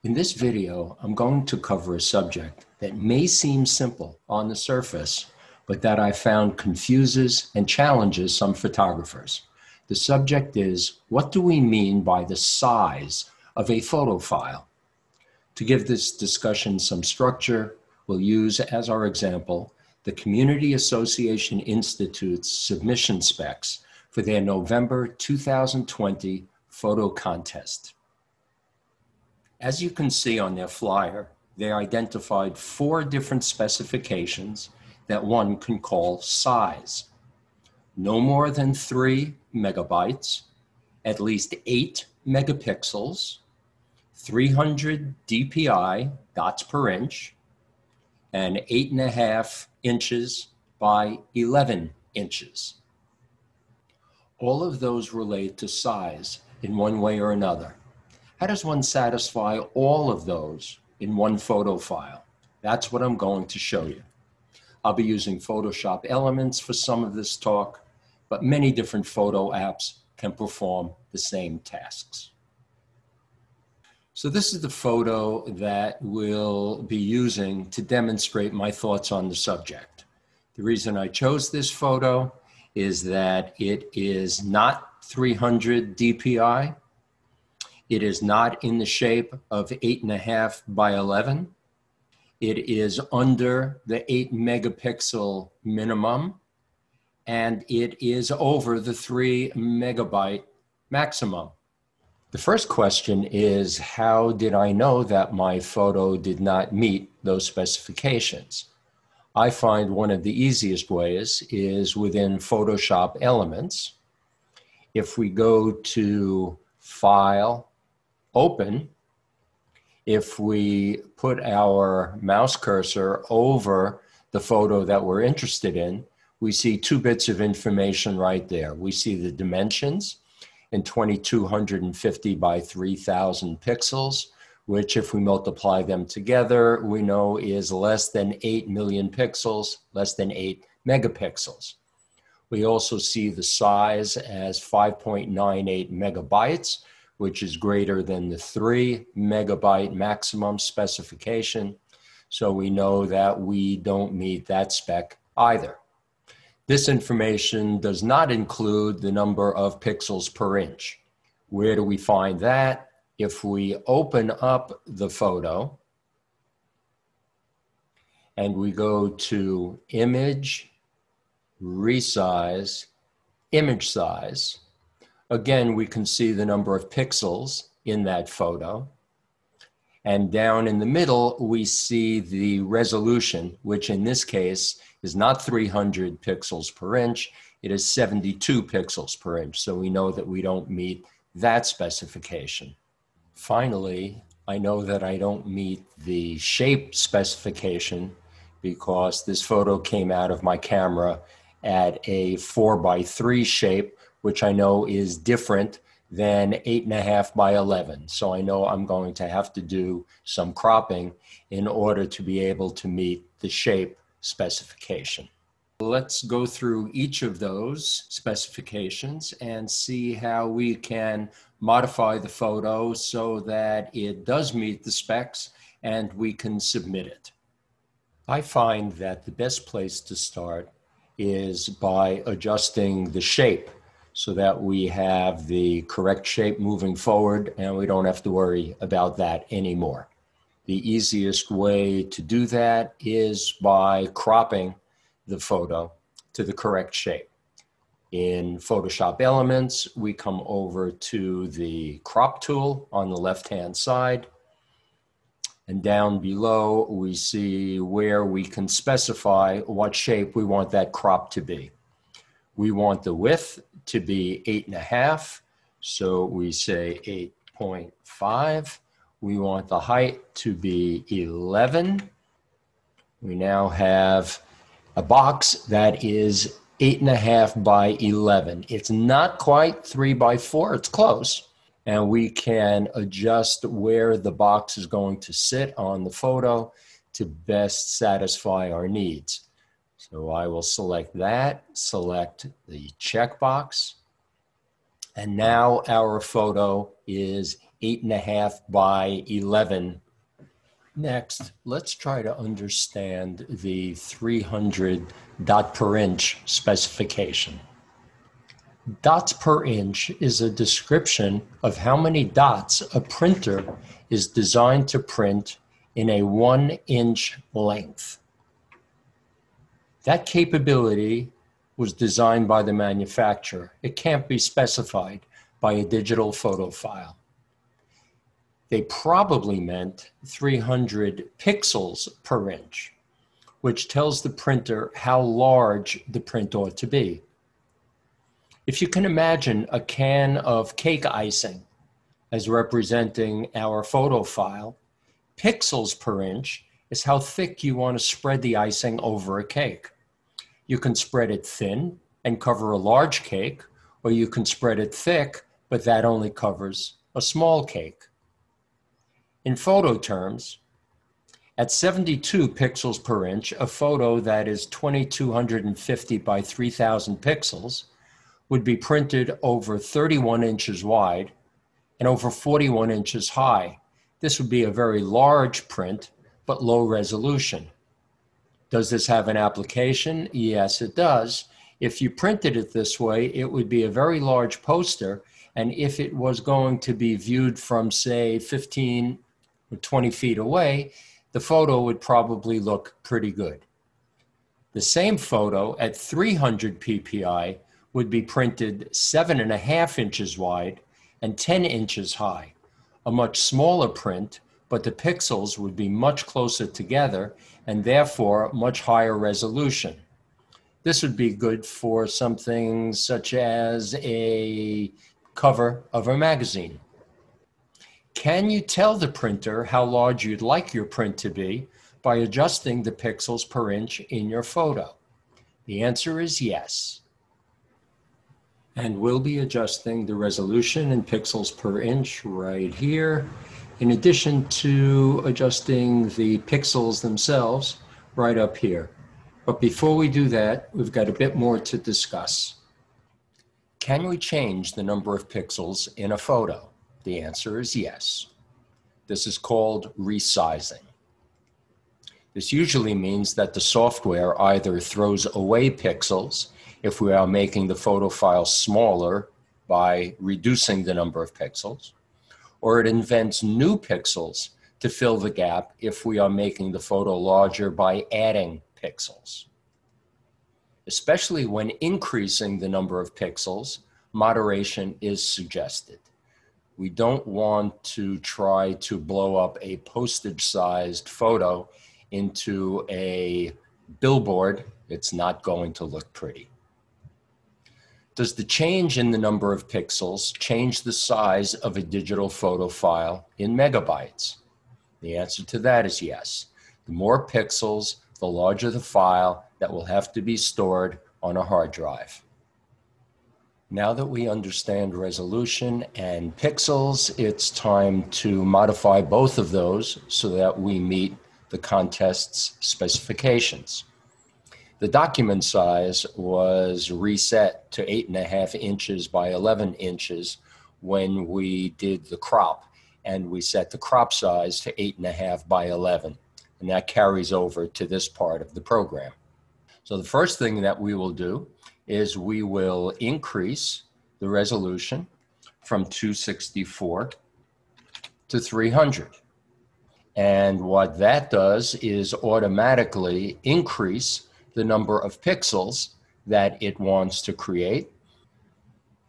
In this video, I'm going to cover a subject that may seem simple on the surface, but that I found confuses and challenges some photographers. The subject is, what do we mean by the size of a photo file? To give this discussion some structure, we'll use as our example the Community Association Institute's submission specs for their November 2020 photo contest. As you can see on their flyer, they identified 4 different specifications that one can call size. No more than 3 megabytes, at least 8 megapixels, 300 dpi, dots per inch, and 8.5 inches by 11 inches. All of those relate to size in one way or another. How does one satisfy all of those in one photo file? That's what I'm going to show you. I'll be using Photoshop Elements for some of this talk, but many different photo apps can perform the same tasks. So this is the photo that we'll be using to demonstrate my thoughts on the subject. The reason I chose this photo is that it is not 300 dpi. It is not in the shape of 8.5 by 11. It is under the 8 megapixel minimum, and it is over the 3 megabyte maximum. The first question is, how did I know that my photo did not meet those specifications? I find one of the easiest ways is within Photoshop Elements. If we go to File, Open, if we put our mouse cursor over the photo that we're interested in, we see 2 bits of information right there. We see the dimensions in 2250 by 3000 pixels, which if we multiply them together, we know is less than 8 million pixels, less than 8 megapixels. We also see the size as 5.98 megabytes, which is greater than the 3 megabyte maximum specification. So we know that we don't meet that spec either. This information does not include the number of pixels per inch. Where do we find that? If we open up the photo and we go to Image, Resize, Image Size, again, we can see the number of pixels in that photo. And down in the middle, we see the resolution, which in this case is not 300 pixels per inch, it is 72 pixels per inch. So we know that we don't meet that specification. Finally, I know that I don't meet the shape specification because this photo came out of my camera at a 4:3 shape, which I know is different than 8.5 by 11. So I know I'm going to have to do some cropping in order to be able to meet the shape specification. Let's go through each of those specifications and see how we can modify the photo so that it does meet the specs and we can submit it. I find that the best place to start is by adjusting the shape so that we have the correct shape moving forward and we don't have to worry about that anymore. The easiest way to do that is by cropping the photo to the correct shape. In Photoshop Elements, we come over to the crop tool on the left-hand side, and down below we see where we can specify what shape we want that crop to be. We want the width to be 8.5, so we say 8.5. We want the height to be 11. We now have a box that is 8.5 by 11. It's not quite 3 by 4, it's close. And we can adjust where the box is going to sit on the photo to best satisfy our needs. So I will select that, select the checkbox, and now our photo is 8.5 by 11. Next, let's try to understand the 300 dot per inch specification. Dots per inch is a description of how many dots a printer is designed to print in a 1-inch length. That capability was designed by the manufacturer. It can't be specified by a digital photo file. They probably meant 300 pixels per inch, which tells the printer how large the print ought to be. If you can imagine a can of cake icing as representing our photo file, pixels per inch is how thick you want to spread the icing over a cake. You can spread it thin and cover a large cake, or you can spread it thick, but that only covers a small cake. In photo terms, at 72 pixels per inch, a photo that is 2250 by 3000 pixels would be printed over 31 inches wide and over 41 inches high. This would be a very large print, but low resolution. Does this have an application? Yes, it does. If you printed it this way, it would be a very large poster, and if it was going to be viewed from, say, 15 or 20 feet away, the photo would probably look pretty good. The same photo at 300 ppi would be printed 7.5 inches wide and 10 inches high, a much smaller print, but the pixels would be much closer together and therefore much higher resolution. This would be good for something such as a cover of a magazine. Can you tell the printer how large you'd like your print to be by adjusting the pixels per inch in your photo? The answer is yes. And we'll be adjusting the resolution in pixels per inch right here, in addition to adjusting the pixels themselves right up here. But before we do that, we've got a bit more to discuss. Can we change the number of pixels in a photo? The answer is yes. This is called resizing. This usually means that the software either throws away pixels if we are making the photo file smaller by reducing the number of pixels, or it invents new pixels to fill the gap if we are making the photo larger by adding pixels. Especially when increasing the number of pixels, moderation is suggested. We don't want to try to blow up a postage-sized photo into a billboard. It's not going to look pretty. Does the change in the number of pixels change the size of a digital photo file in megabytes? The answer to that is yes. The more pixels, the larger the file that will have to be stored on a hard drive. Now that we understand resolution and pixels, it's time to modify both of those so that we meet the contest's specifications. The document size was reset to 8.5 inches by 11 inches when we did the crop, and we set the crop size to 8.5 by 11, and that carries over to this part of the program. So the first thing that we will do is we will increase the resolution from 264 to 300. And what that does is automatically increase the number of pixels that it wants to create.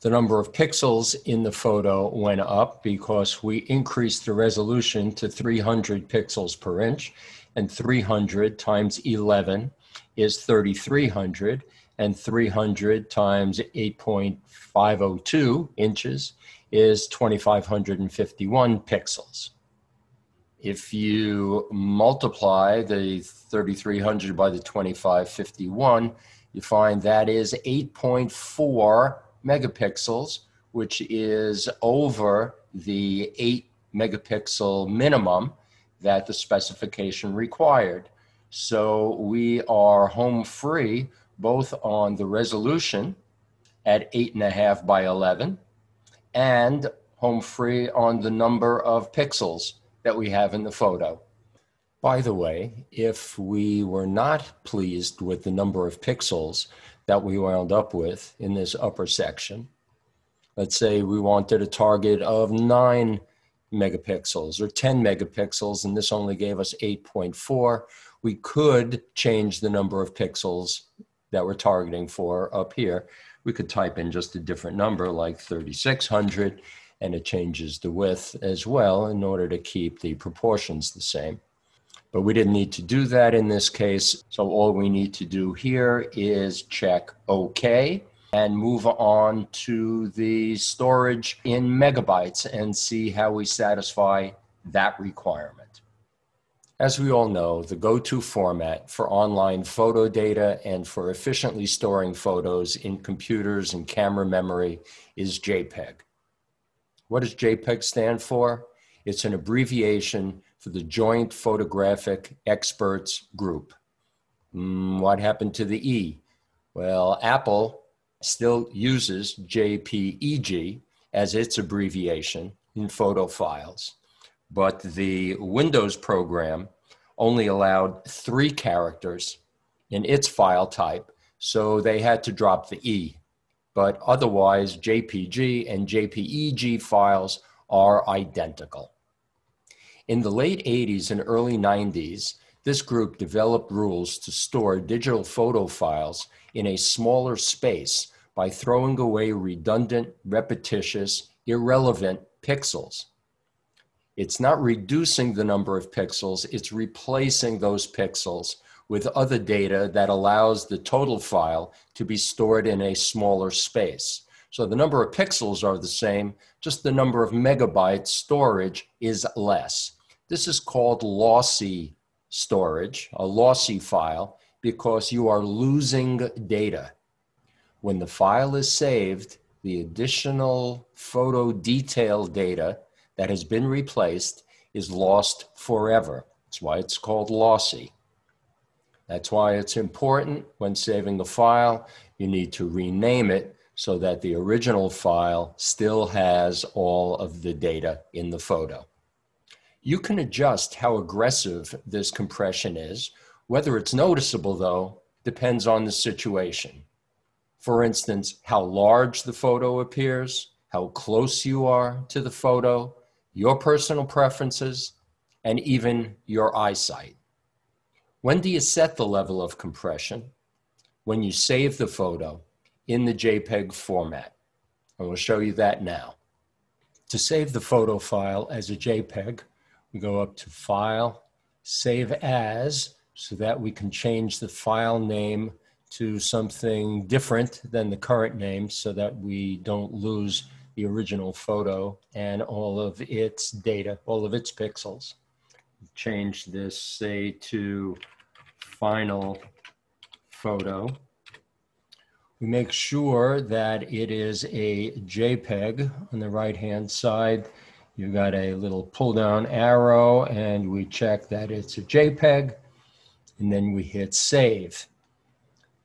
The number of pixels in the photo went up because we increased the resolution to 300 pixels per inch, and 300 times 11 is 3,300, and 300 times 8.502 inches is 2,551 pixels. If you multiply the 3,300 by the 2,551, you find that is 8.4 megapixels, which is over the 8 megapixel minimum that the specification required. So we are home free both on the resolution at 8.5 by 11 and home free on the number of pixels that we have in the photo. By the way, if we were not pleased with the number of pixels that we wound up with in this upper section, let's say we wanted a target of 9 megapixels or 10 megapixels, and this only gave us 8.4, we could change the number of pixels that we're targeting for up here. We could type in just a different number like 3600, and it changes the width as well in order to keep the proportions the same. But we didn't need to do that in this case, so all we need to do here is check OK and move on to the storage in megabytes and see how we satisfy that requirement. As we all know, the go-to format for online photo data and for efficiently storing photos in computers and camera memory is JPEG. What does JPEG stand for? It's an abbreviation for the Joint Photographic Experts Group. What happened to the E? Well, Apple still uses JPEG as its abbreviation in photo files, but the Windows program only allowed 3 characters in its file type, so they had to drop the E. But otherwise, JPG and JPEG files are identical. In the late 80s and early 90s, this group developed rules to store digital photo files in a smaller space by throwing away redundant, repetitious, irrelevant pixels. It's not reducing the number of pixels, it's replacing those pixels with other data that allows the total file to be stored in a smaller space. So the number of pixels are the same, just the number of megabytes storage is less. This is called lossy storage, a lossy file, because you are losing data. When the file is saved, the additional photo detail data that has been replaced is lost forever. That's why it's called lossy. That's why it's important when saving a file, you need to rename it so that the original file still has all of the data in the photo. You can adjust how aggressive this compression is. Whether it's noticeable, though, depends on the situation. For instance, how large the photo appears, how close you are to the photo, your personal preferences, and even your eyesight. When do you set the level of compression? When you save the photo in the JPEG format. And we'll show you that now. To save the photo file as a JPEG, we go up to File, Save As, so that we can change the file name to something different than the current name so that we don't lose the original photo and all of its data, all of its pixels. Change this, say, to Final Photo. We make sure that it is a JPEG. On the right-hand side, you've got a little pull-down arrow, and we check that it's a JPEG, and then we hit Save.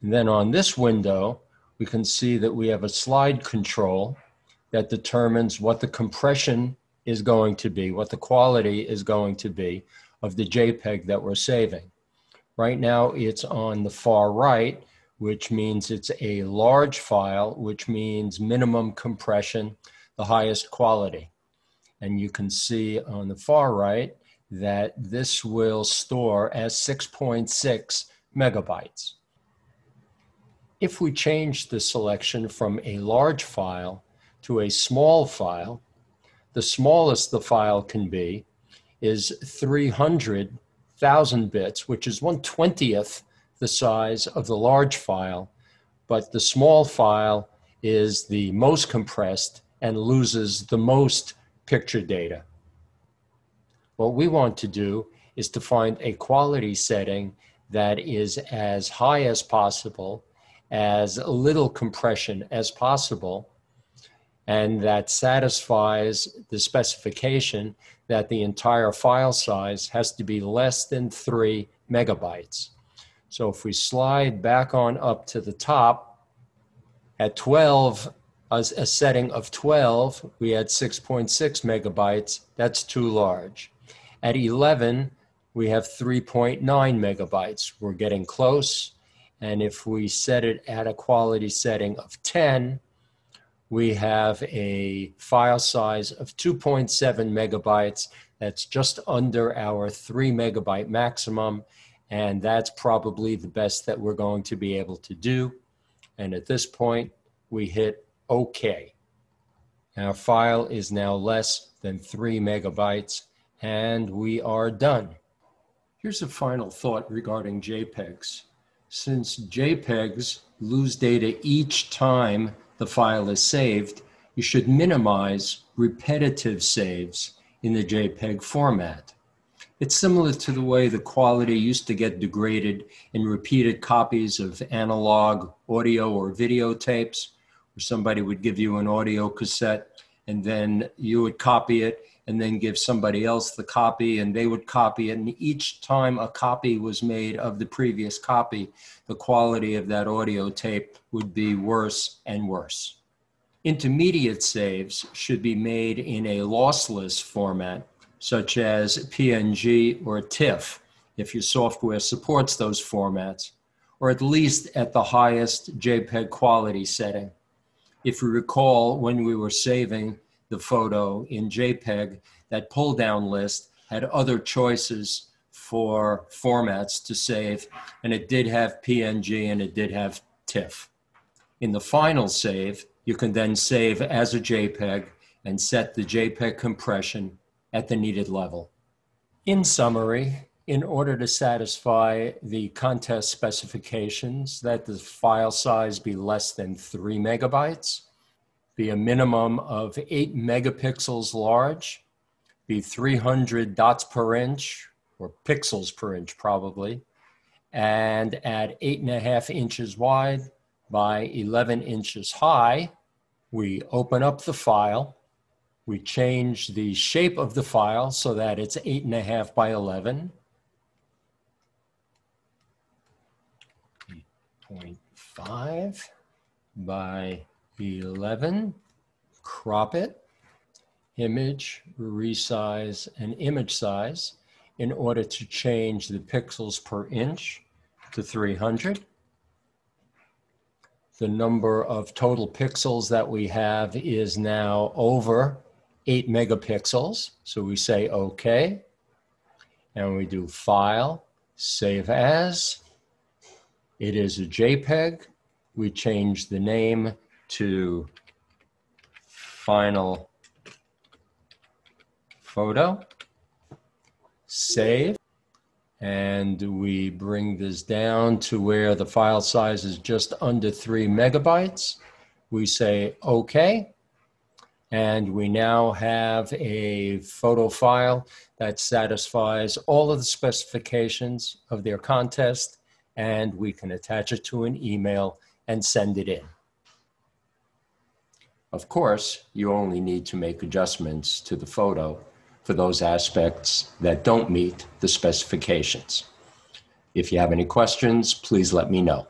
And then on this window, we can see that we have a slide control that determines what the compression is going to be, what the quality is going to be of the JPEG that we're saving. Right now, it's on the far right, which means it's a large file, which means minimum compression, the highest quality. And you can see on the far right that this will store as 6.6 megabytes. If we change the selection from a large file to a small file, the smallest the file can be is 300,000 bits, which is 1/20th the size of the large file, but the small file is the most compressed and loses the most picture data. What we want to do is to find a quality setting that is as high as possible, as little compression as possible, and that satisfies the specification that the entire file size has to be less than 3 megabytes. So if we slide back on up to the top, at 12 a setting of 12, we had 6.6 megabytes. That's too large. At 11, we have 3.9 megabytes. We're getting close. And if we set it at a quality setting of 10, we have a file size of 2.7 megabytes. That's just under our 3 megabyte maximum. And that's probably the best that we're going to be able to do. And at this point, we hit OK. Our file is now less than 3 megabytes, and we are done. Here's a final thought regarding JPEGs. Since JPEGs lose data each time the file is saved, you should minimize repetitive saves in the JPEG format. It's similar to the way the quality used to get degraded in repeated copies of analog audio or videotapes, where somebody would give you an audio cassette and then you would copy it and then give somebody else the copy and they would copy it. And each time a copy was made of the previous copy, the quality of that audio tape would be worse and worse. Intermediate saves should be made in a lossless format, such as PNG or TIFF, if your software supports those formats, or at least at the highest JPEG quality setting. If you recall, when we were saving the photo in JPEG, that pull-down list had other choices for formats to save, and it did have PNG and it did have TIFF. In the final save, you can then save as a JPEG and set the JPEG compression at the needed level. In summary, in order to satisfy the contest specifications that the file size be less than 3 megabytes, be a minimum of 8 megapixels large, be 300 dots per inch, or pixels per inch probably, and at 8.5 inches wide by 11 inches high, we open up the file. We change the shape of the file so that it's 8.5 by 11. 8.5 by 11. Crop it. Image, resize, and image size in order to change the pixels per inch to 300. The number of total pixels that we have is now over 8 megapixels. So we say OK, and we do File, Save As. It is a JPEG. We change the name to Final Photo. Save. And we bring this down to where the file size is just under 3 megabytes. We say OK. And we now have a photo file that satisfies all of the specifications of their contest, and we can attach it to an email and send it in. Of course, you only need to make adjustments to the photo for those aspects that don't meet the specifications. If you have any questions, please let me know.